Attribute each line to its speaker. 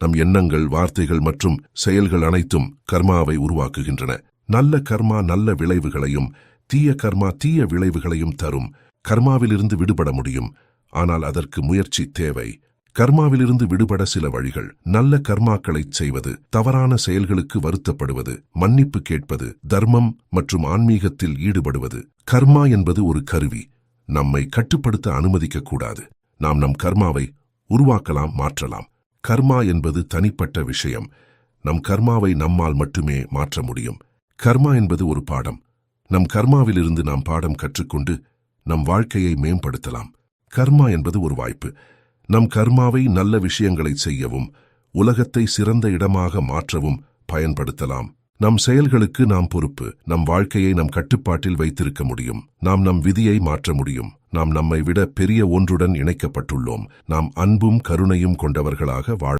Speaker 1: நம் எண்ணங்கள், வார்த்தைகள் மற்றும் செயல்கள் அனைத்தும் கர்மாவை உருவாக்குகின்றன. நல்ல கர்மா நல்ல விளைவுகளையும் தீய கர்மா தீய விளைவுகளையும் தரும். கர்மாவிலிருந்து விடுபட முடியும், ஆனால் அதற்கு முயற்சி தேவை. கர்மாவிலிருந்து விடுபட சில வழிகள்: நல்ல கர்மாக்களைச் செய்வது, தவறான செயல்களுக்கு வருத்தப்படுவது, மன்னிப்பு கேட்பது, தர்மம் மற்றும் ஆன்மீகத்தில் ஈடுபடுவது. கர்மா என்பது ஒரு கருவி, நம்மை கட்டுப்படுத்த அனுமதிக்கக்கூடாது. நாம் நம் கர்மாவை உருவாக்கலாம், மாற்றலாம். கர்மா என்பது தனிப்பட்ட விஷயம். நம் கர்மாவை நம்மால் மட்டுமே மாற்ற முடியும். கர்மா என்பது ஒரு பாடம். நம் கர்மாவிலிருந்து நாம் பாடம் கற்றுக்கொண்டு நம் வாழ்க்கையை மேம்படுத்தலாம். கர்மா என்பது ஒரு வாய்ப்பு. நம் கர்மாவை நல்ல விஷயங்களை செய்யவும் உலகத்தை சிறந்த இடமாக மாற்றவும் பயன்படுத்தலாம். நம் செயல்களுக்கு நாம் பொறுப்பு. நம் வாழ்க்கையை நம் கட்டுப்பாட்டில் வைத்திருக்க முடியும். நாம் நம் விதியை மாற்ற முடியும். நாம் நம்மை விட பெரிய ஒன்றுடன் இணைக்கப்பட்டுள்ளோம். நாம் அன்பும் கருணையும் கொண்டவர்களாக வாழ